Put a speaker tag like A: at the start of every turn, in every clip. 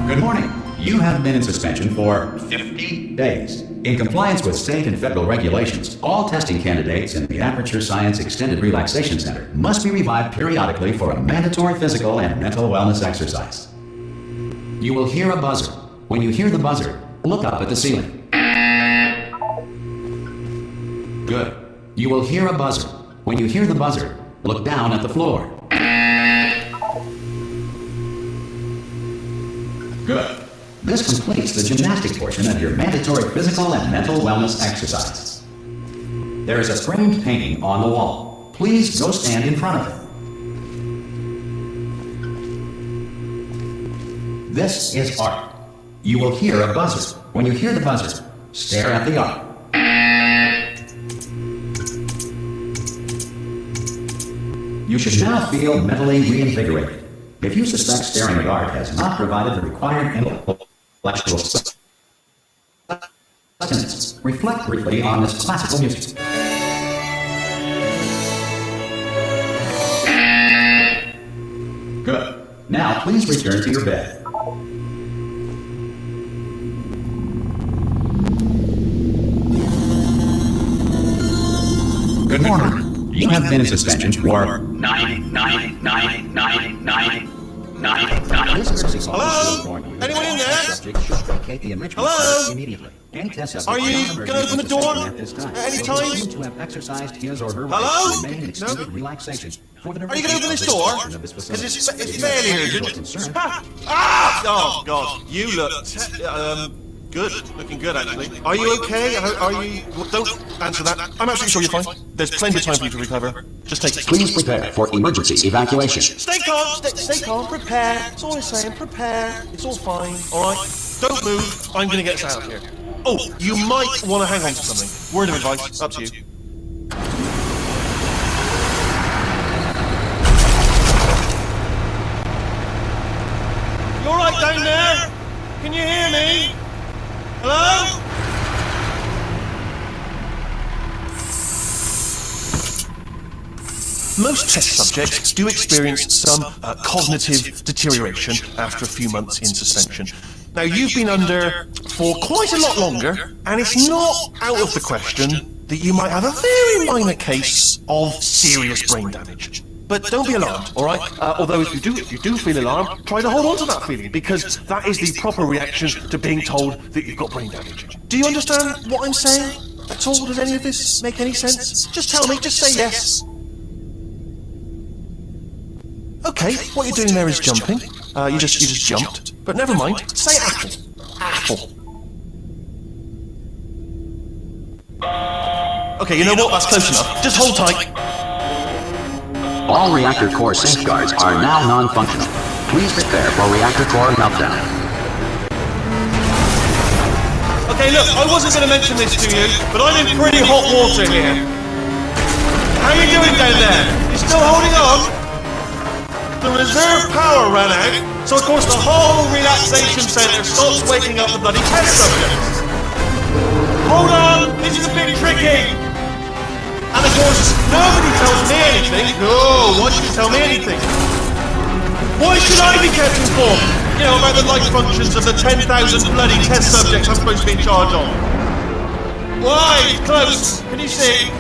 A: Good morning. You have been in suspension for 50 days. In compliance with state and federal regulations, all testing candidates in the Aperture Science Extended Relaxation Center must be revived periodically for a mandatory physical and mental wellness exercise. You will hear a buzzer. When you hear the buzzer, look up at the ceiling. Good. You will hear a buzzer. When you hear the buzzer, look down at the floor. Good. This completes the gymnastic portion of your mandatory physical and mental wellness exercise. There is a framed painting on the wall. Please go stand in front of it. This is art. You will hear a buzzer. When you hear the buzzer, stare at the art. You should now feel mentally reinvigorated. If you suspect staring at art has not provided the required intellectual sustenance, reflect briefly on this classical music. Good. Now please return to your bed. Good morning. You have been in suspension for 9999999.
B: Hello? Anyone in there? Hello? Are you going to open the door at any time? Hello? No? Are you going to open this door? Because it's fairly urgent. Ah! Oh, God. You look... good. Looking good, actually. Are you okay? Are you... Well, don't answer that. I'm absolutely sure you're fine. There's plenty of time for you to recover. Just take it.
A: Please prepare for emergency evacuation.
B: Stay calm. Stay calm. Prepare. That's all I'm saying. Prepare. It's all fine. All right? Don't move. I'm going to get us out of here. Oh, you might want to hang on to something. Word of advice. Up to you. You all right down there? Can you hear me? Hello? Most test subjects do experience some cognitive deterioration after a few months in suspension. Now, you've been under for quite a lot longer, and it's not out of the question that you might have a very minor case of serious brain damage. But don't be alarmed, all right? Although if you do feel alarmed, try to hold on to that feeling, because that is the proper reaction to being told that you've got brain damage. Do you understand what I'm saying at all? Does any of this make any sense? Just tell me, just say yes. Okay, what you're doing there is jumping. You just jumped. But never mind, say apple. Apple. Okay, you know what? That's close enough. Just hold tight.
A: All reactor core safeguards are now non-functional. Please prepare for reactor core meltdown.
B: Okay, look, I wasn't going to mention this to you, but I'm in pretty hot water here. How you doing down there? You still holding on? The reserve power ran out, so of course the whole relaxation centre stops waking up the bloody test subjects. Hold on, this is a bit tricky. And of course, nobody tells me anything. No, why should you tell me anything? Why should I be kept informed? You know, about the life functions of the 10,000 bloody test subjects I'm supposed to be in charge of. Why? Close. Can you see?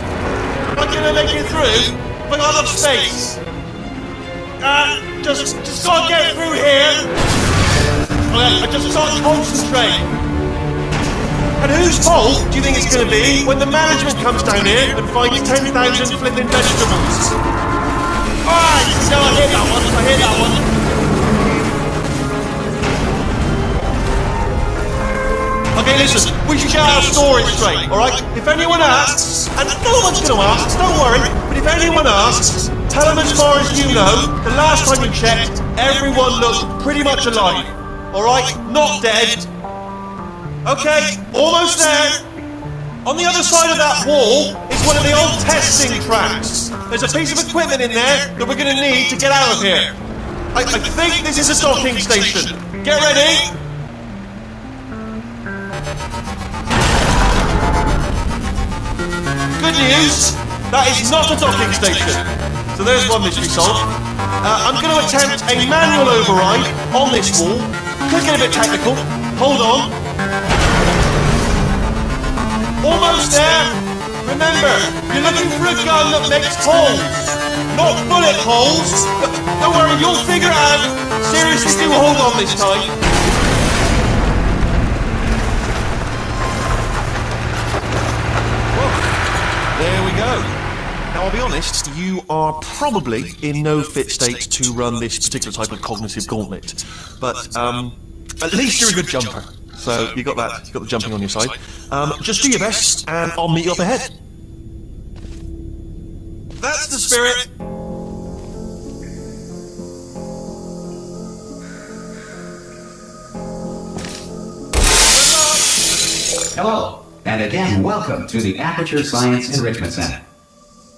B: Am I going to make it through? Have I got enough space? Just gotta get through here. Okay, I just can't concentrate. And whose fault do you think it's going to be when the management comes down here and finds 10,000 flipping vegetables? Alright, so I hear that one. Okay, listen, we should get our story straight, alright? If anyone asks, and no one's going to ask, don't worry, but if anyone asks, tell them as far as you know, the last time you checked, everyone looked pretty much alive. Alright? Not dead. Okay, almost there. On the other side of that wall is one of the old testing tracks. There's a piece of equipment in there that we're going to need to get out of here. I think this is a docking station. Get ready. Good news, that is not a docking station. So there's one mystery solved. I'm going to attempt a manual override on this wall. Could get a bit technical. Hold on. Almost there. Remember, you're looking for a gun that makes holes, not bullet holes. Don't worry, you'll figure it out. Seriously, do hold on this time. Well, there we go. Now, I'll be honest, you are probably in no fit state to run this particular type of cognitive gauntlet. But, at least you're a good jumper. So, you got that. You got the jumping on your side. Just do your best, and I'll meet you up ahead. That's the spirit.
A: Hello, and again, welcome to the Aperture Science Enrichment Center.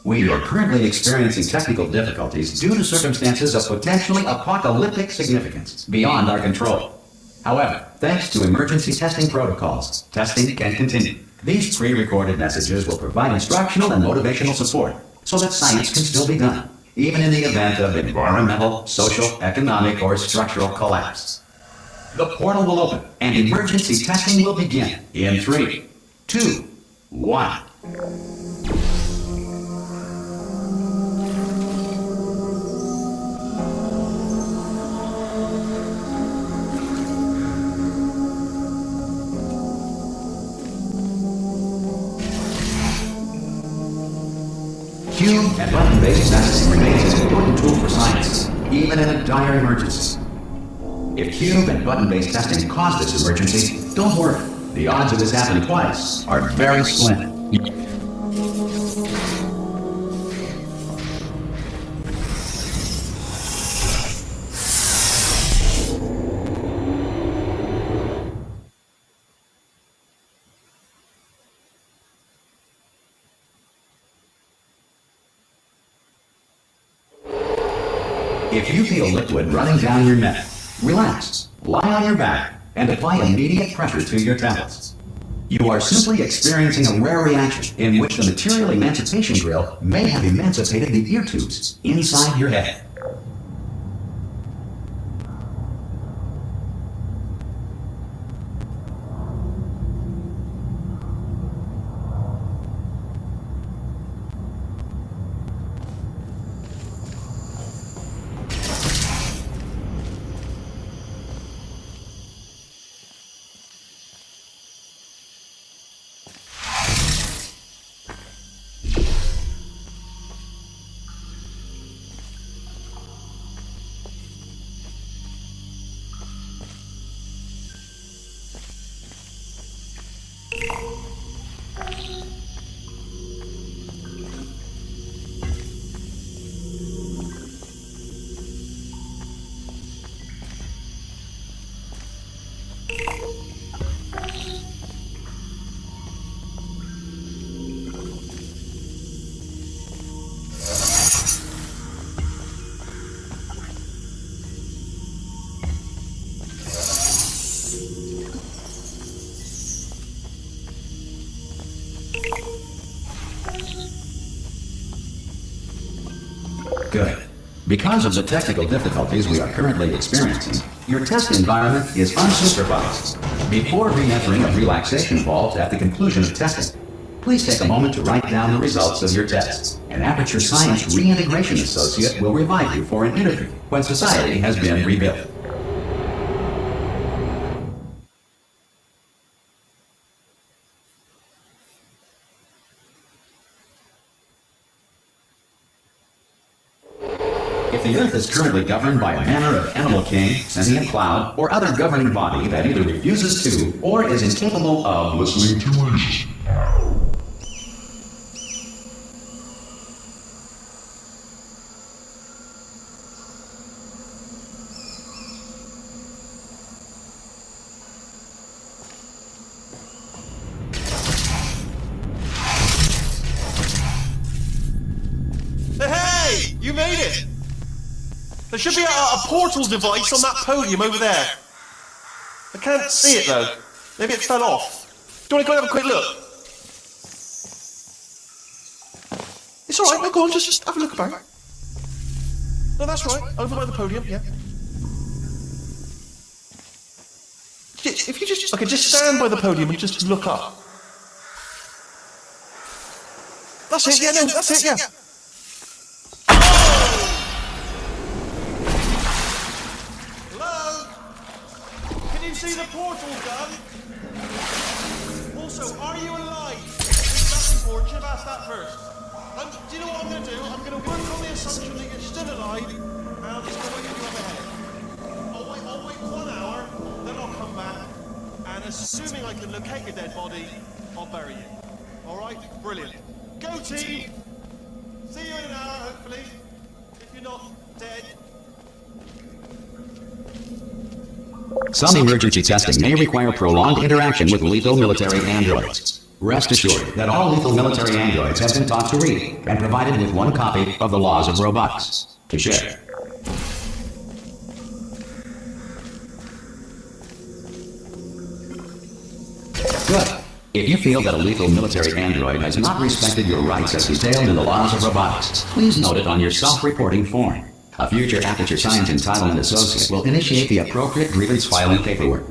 A: We are currently experiencing technical difficulties due to circumstances of potentially apocalyptic significance beyond our control. However, thanks to emergency testing protocols, testing can continue. These pre-recorded messages will provide instructional and motivational support so that science can still be done, even in the event of environmental, social, economic, or structural collapse. The portal will open, and emergency testing will begin in 3, 2, 1. Cube and button-based testing remains an important tool for science, even in a dire emergency. If cube and button-based testing caused this emergency, don't worry. The odds of this happening twice are very slim. If you feel liquid running down your neck, relax, lie on your back, and apply immediate pressure to your temples. You are simply experiencing a rare reaction in which the material emancipation drill may have emancipated the ear tubes inside your head. Good. Because of the technical difficulties we are currently experiencing, your test environment is unsupervised. Before re-entering a relaxation vault at the conclusion of testing, please take a moment to write down the results of your test. An Aperture Science Reintegration Associate will revive you for an interview when society has been rebuilt. If the Earth is currently governed by a manner of animal king, sentient cloud, or other governing body that either refuses to or is incapable of listening to reason.
B: Hey! You made it! There should be a portal device on that podium over there. I can't see it though. Maybe it fell off. Do you want to go and have a quick look? It's alright, no, go on, just have a look about. No, that's right, over by the podium, yeah. if you just okay, just stand by the podium and just look up. That's it. Yeah, no, that's it. Yeah. Hello. Can you see the portal gun? Also, are you alive? Nothing for. Should have asked that first. Do you know what I'm going to do? I'm going to work on the assumption that you're still alive, and I'm just going to wait for you up ahead. I'll wait 1 hour, then I'll come back, and assuming I can locate your dead body, I'll bury you. Alright? Brilliant. Go team! See you in an hour, hopefully. If you're not dead.
A: Some emergency testing may require prolonged interaction with lethal military androids. Rest assured that all lethal military androids have been taught to read and provided with 1 copy of the Laws of Robotics to share. Good. If you feel that a lethal military android has not respected your rights as detailed in the Laws of Robotics, please note it on your self-reporting form. A future Aperture Science Entitlement Associate will initiate the appropriate grievance filing paperwork.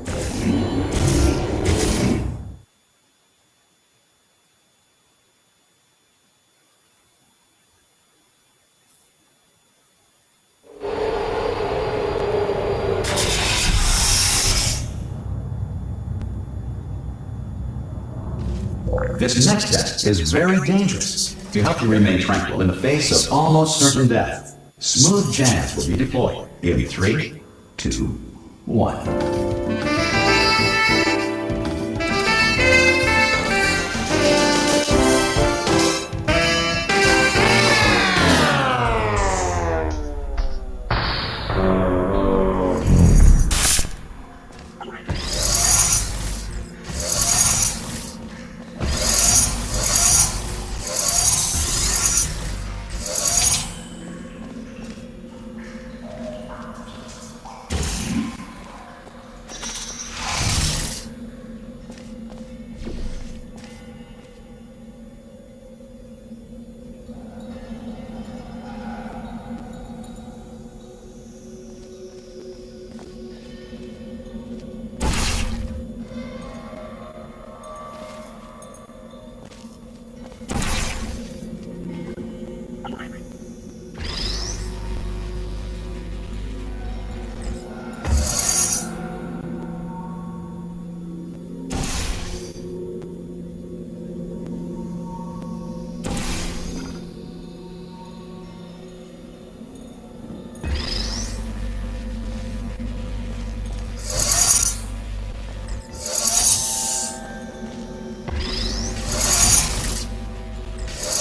A: This next test is very dangerous. To help you remain tranquil in the face of almost certain death, smooth jazz will be deployed in 3, 2, 1.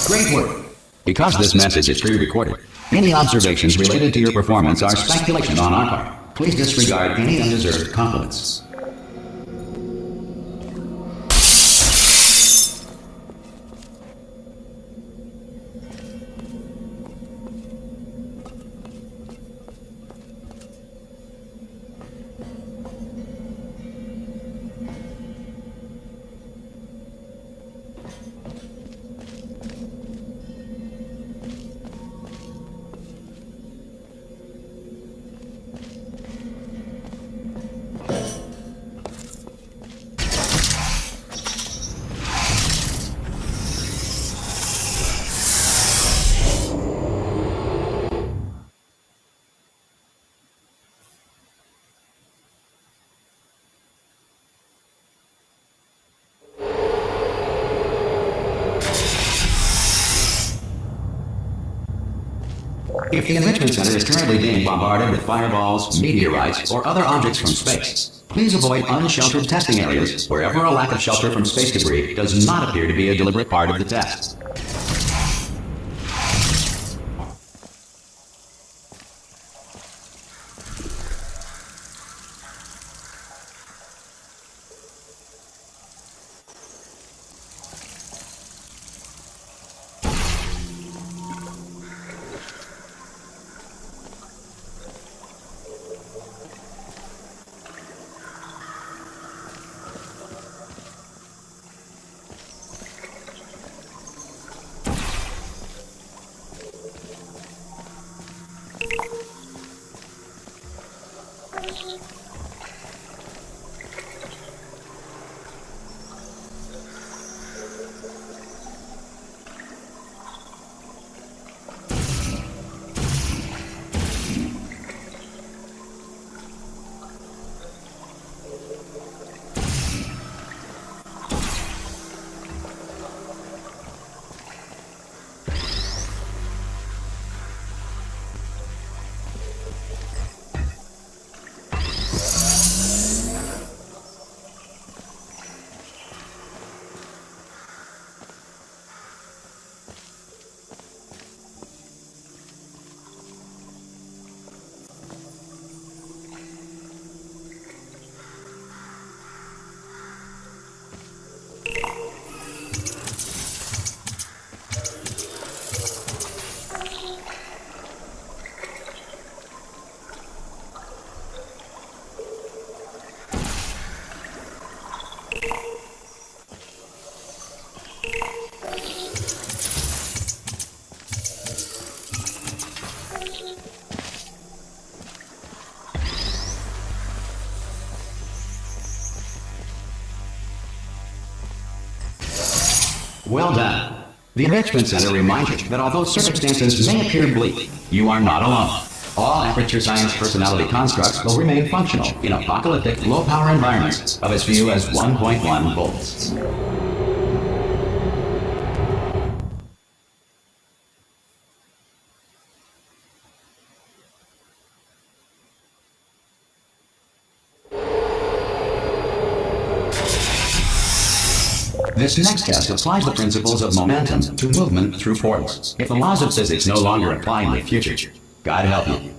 A: Great work. Because this message is pre-recorded, any observations related to your performance are speculation on our part. Please disregard any undeserved compliments. If the Enrichment Center is currently being bombarded with fireballs, meteorites, or other objects from space, please avoid unsheltered testing areas wherever a lack of shelter from space debris does not appear to be a deliberate part of the test. Well done. The Enrichment Center reminds you that although circumstances may appear bleak, you are not alone. All Aperture Science personality constructs will remain functional in apocalyptic low-power environments of as few as 1.1 volts. This next test applies the principles of momentum to movement through portals. If the laws of physics no longer apply in the future, God help you.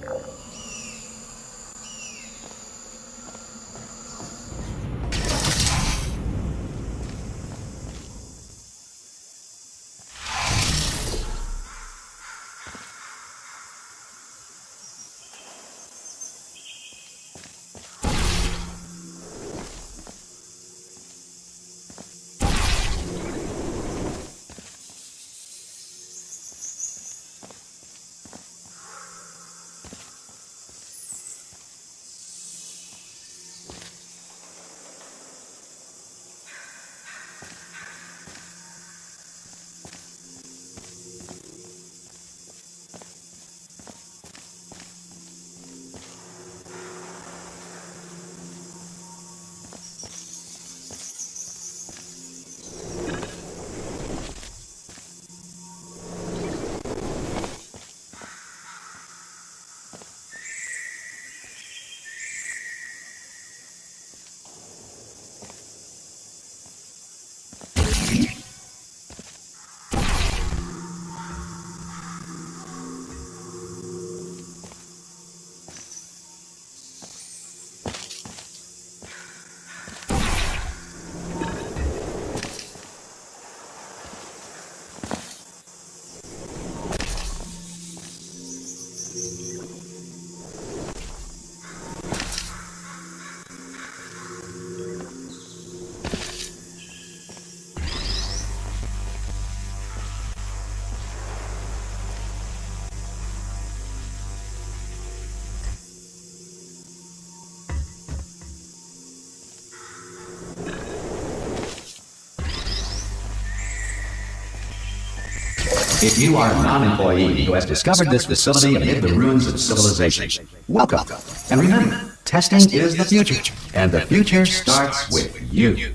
A: If you are a non-employee who has discovered this facility amid the ruins of civilization, welcome. And remember, testing is the future, and the future starts with you.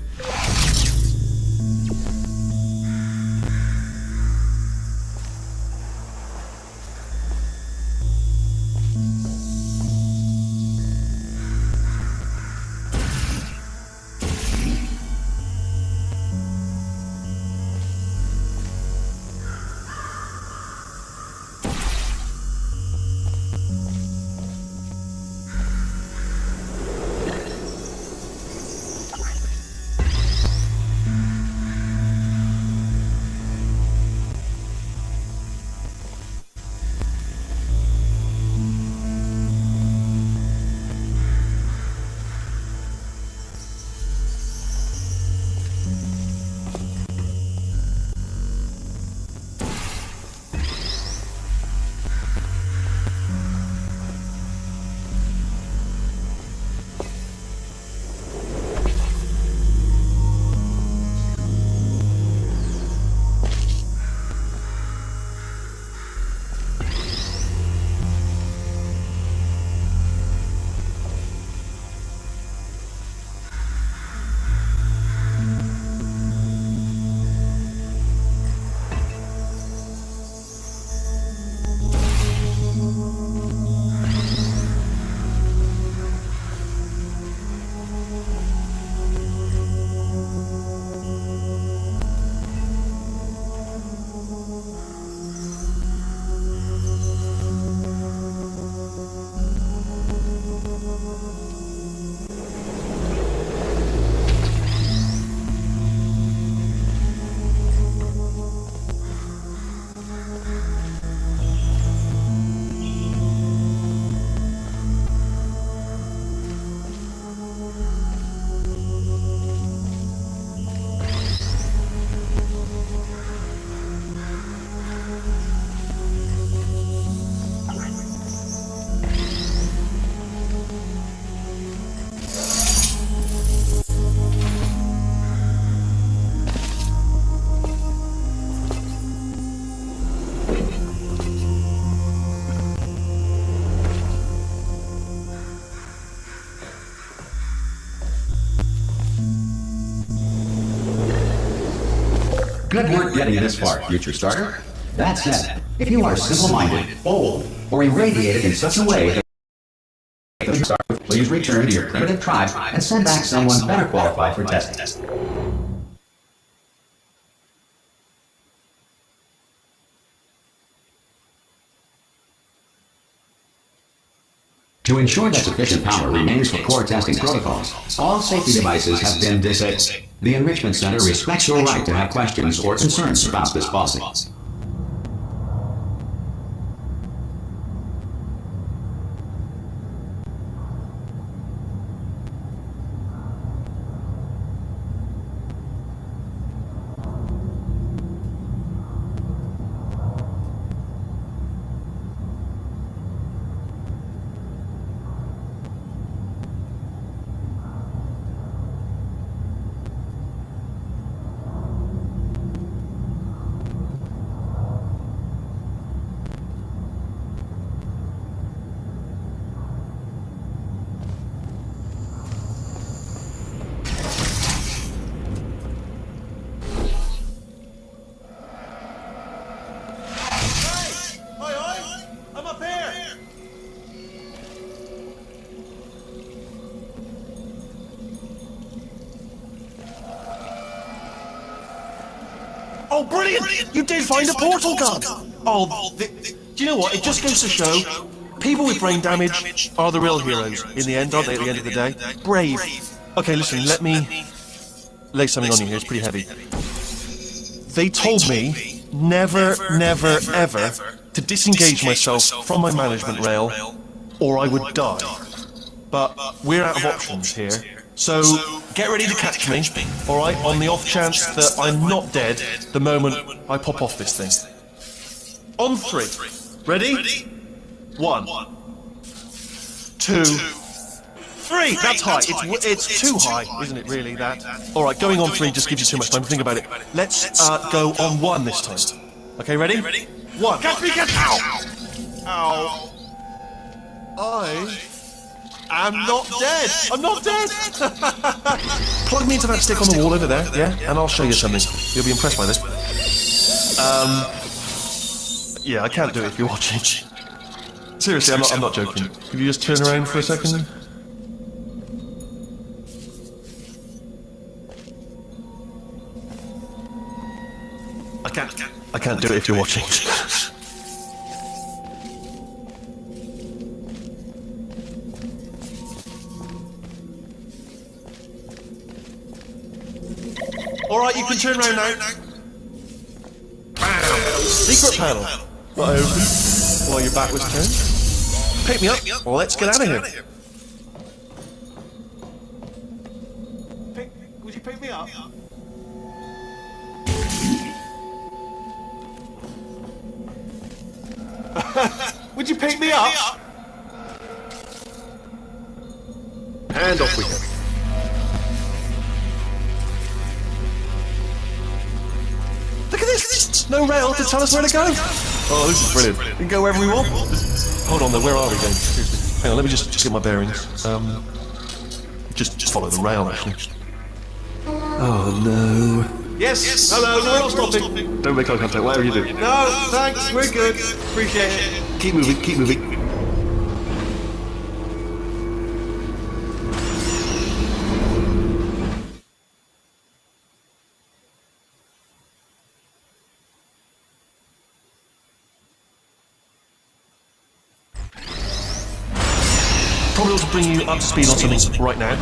A: Good work getting this far, future starter. That said, if you are simple-minded, bold, or irradiated in such a way that please return to your primitive tribe and send back someone better qualified for testing. To ensure that sufficient power remains for core testing protocols, all safety devices have been disabled. The Enrichment Center respects your right to have questions or concerns about this policy.
B: Oh, brilliant! You did find a portal gun! Oh, do you know what? It just goes to show, people with brain damage are the real heroes in the end, aren't they, at the end of the day? Brave. Okay, listen, let me lay something on you here, it's pretty heavy. They told me never, never, ever to disengage myself from my management rail, or I would die. But we're out of options here. So, get ready to catch me, alright, on the off chance that I'm not dead the moment I pop off this thing. On 3. Ready? 1, 2, 3! That's high. It's too high, isn't it, really, that? Alright, going on 3 just gives you too much time to think about it. Let's go on 1 this time. Okay, ready? 1. Catch me, catch me! Ow! Ow. I'm not dead! I'm not dead! Plug me into that stick on the wall over there, yeah? And I'll show you something. You'll be impressed by this. Yeah, I can't do it if you're watching. Seriously, I'm not joking. Could you just turn around for a second? I can't do it if you're watching. Alright, you can turn around now. Bam! Secret panel. Not open while your back was turned. Pick me up. Well, let's get out of here. Would you pick me up? Would you pick me up? Hand off we go. Look at this! No rail to tell us where to go! Oh, this is brilliant. We can go wherever we want. Hold on though, where are we going? Seriously. Hang on, let me just get my bearings. Just follow the rail, actually. Oh no. Yes! Hello, no, we're not stopping. Don't make eye contact, whatever you do. No, thanks, we're good. Appreciate it. Keep moving, keep moving. Probably ought to bring you up to speed on something right now.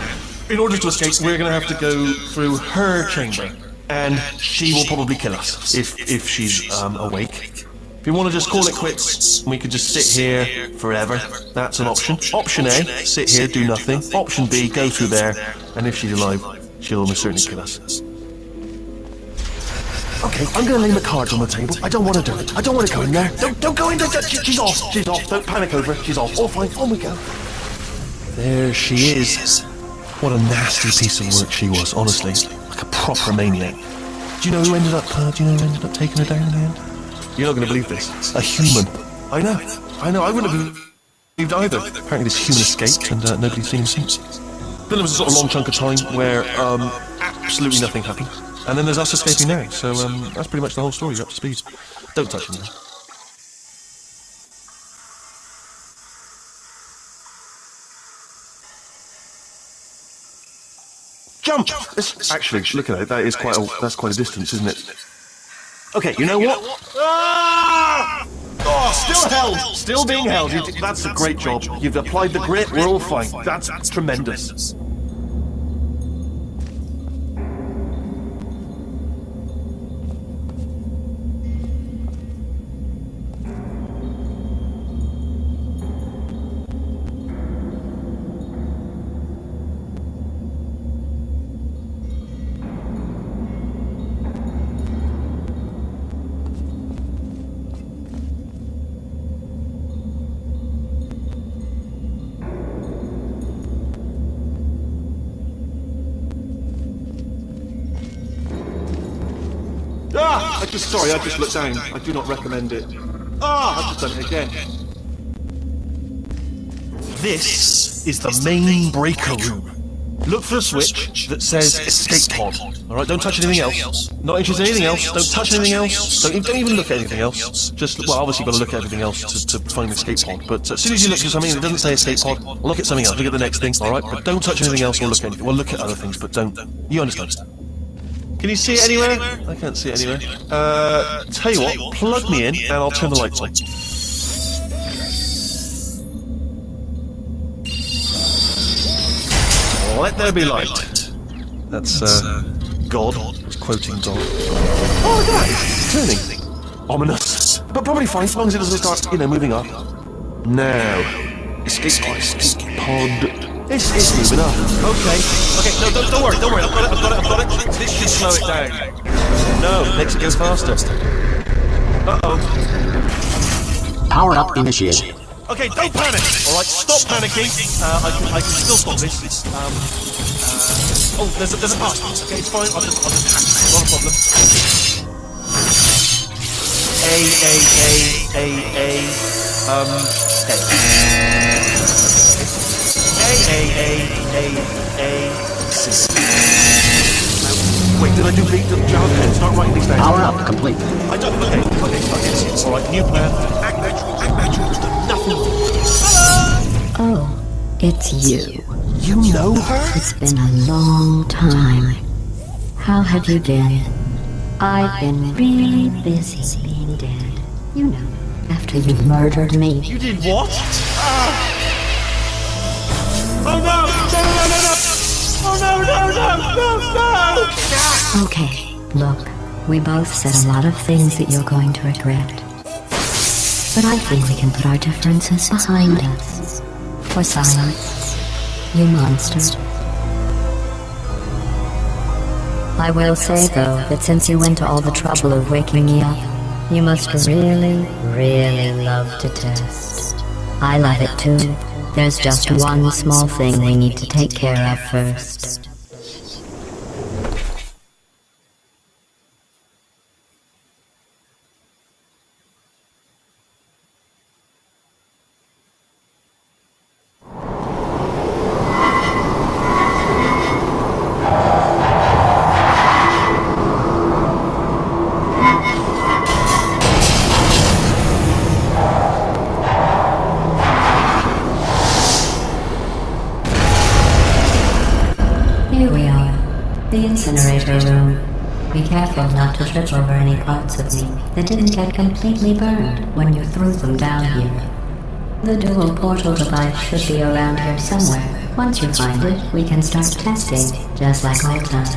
B: In order to escape, we're going to have to go through her chamber, and she will probably kill us if she's awake. If you want to just call it quits, we could just sit here forever. That's an option. Option A, sit here, do nothing. Option B, go through there, and if she's alive, she'll almost certainly kill us. Okay, I'm going to lay my cards on the table. I don't want to do it. I don't want to go in there. Don't go in there. She's off. She's off. Don't panic over her. She's off. All fine. On we go. There she is. What a nasty piece of work she was, honestly. Like a proper maniac. Do you know who ended up taking her down in the end? You're not going to believe this. A human. I know. I wouldn't have believed either. Apparently this human escaped and nobody's seen him since. Then there was a sort of long chunk of time where absolutely nothing happened. and then there's us escaping now. So that's pretty much the whole story. You're up to speed. Don't touch him. Jump! Actually, look at it. That's quite a distance, isn't it? Okay, you know what? Ah! Oh, still held! Still being held. That's a great job. You've applied the grit. We're all fine. That's tremendous. Sorry, I just looked down. I do not recommend it. I've just done it again. This is the main breaker room. Look for a switch that says escape pod. Alright, don't touch anything else. Not interested in anything else. Don't touch anything else. Don't even look at anything else. Just, well, obviously you've got to look at everything else to find the escape pod. But as soon as you look at something that doesn't say escape pod, look at something else. Look at the next thing, alright? But don't touch anything else or look at anything. Well, look at other things, but don't. You understand? Can you see it anywhere? I can't see it anywhere. Tell you what, plug me in and I'll turn the lights on. Let there be light. That's, God. It's quoting God. Oh, look at that! It's turning. Ominous. But probably fine, as long as it doesn't start, moving up. Now. Escape pod. It's moving up. Okay, no, don't worry. I've got it. This should slow it down. No, makes it go faster. Uh-oh.
A: Power up initiated.
B: Okay, don't panic! Alright, stop panicking. I can still stop this. Oh, there's a pass. Okay, it's fine. I'll just hack it. Not a problem. Wait, did I do beat the Java? Start writing these down.
A: Power up complete.
B: I don't. Okay, yes. Alright, new plan. Act natural. Nothing.
C: Oh, it's you.
B: You know her?
C: It's been a long time. How have you been? I've been really busy being dead. You know, after you murdered me.
B: You did what? Oh no! No!
C: Okay, look, we both said a lot of things that you're going to regret. But I think we can put our differences behind us. For silence, you monster. I will say, though, that since you went to all the trouble of waking me up, you must really, really love to test. I love it too. There's just one small thing we need to take care of first. Here we are, the incinerator room. Be careful not to trip over any parts of me that didn't get completely burned when you threw them down here. The dual portal device should be around here somewhere. Once you find it, we can start testing, just like old times.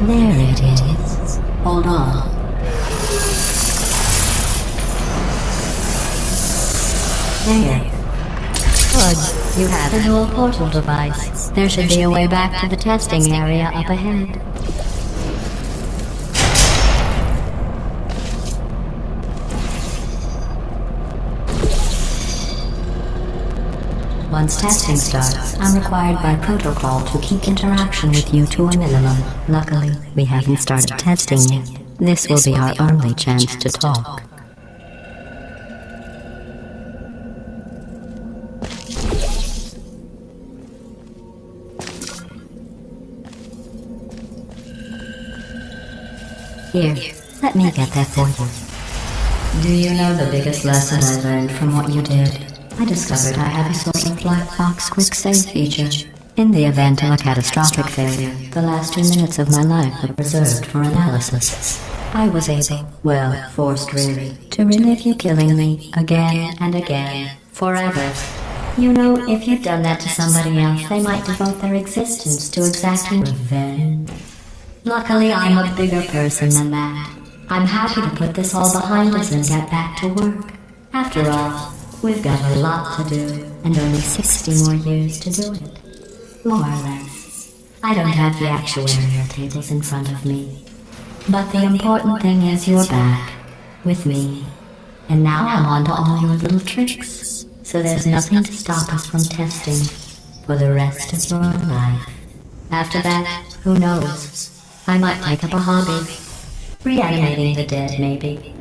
C: There it is. Hold on. There. Good. You have a dual portal device. There should be a way back to the testing area up ahead. Once testing starts, I'm required by protocol to keep interaction with you to a minimum. Luckily, we haven't started testing yet. This will be our only chance to talk. Here, let me get that for you. Do you know the biggest lesson I learned from what you did? I discovered I have a sort of black box quick save feature. In the event of a catastrophic failure, the last 2 minutes of my life are preserved for analysis. I was able, well, forced really, to relive you killing me again and again, forever. You know, if you'd done that to somebody else, they might devote their existence to exacting revenge. Luckily, I'm a bigger person than that. I'm happy to put this all behind us and get back to work. After all, we've got a lot to do, and only 60 more years to do it. More or less. I don't have the actuarial tables in front of me. But the important thing is you're back, with me. And now I'm on to all your little tricks. So there's nothing to stop us from testing for the rest of your life. After that, who knows? I might take up a hobby. Reanimating the dead, maybe.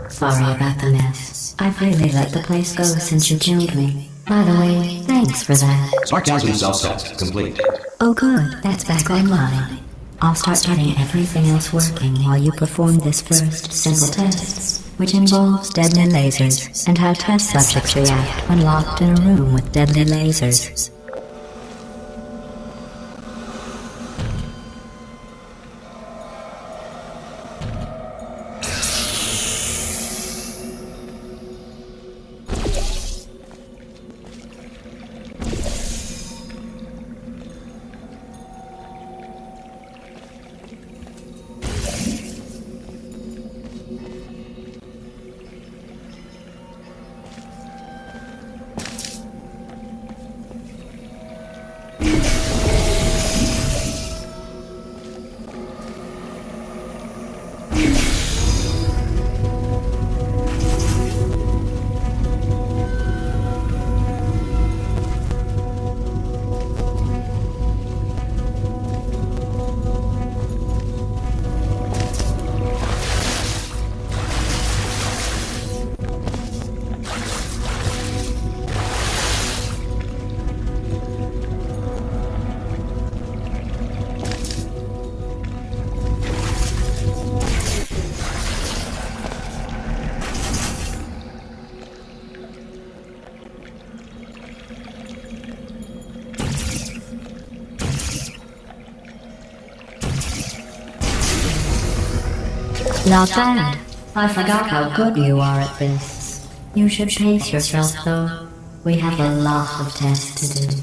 C: Sorry about the mess. I've really let the place go since you killed me. By the way, thanks for that.
A: Sarcasm self-test complete.
C: Oh good, that's back online. I'll start getting everything else working while you perform this first simple test, which involves deadly lasers, and how test subjects react when locked in a room with deadly lasers. Not bad. I forgot how good you are at this. You should pace yourself though. We have a lot of tests to do.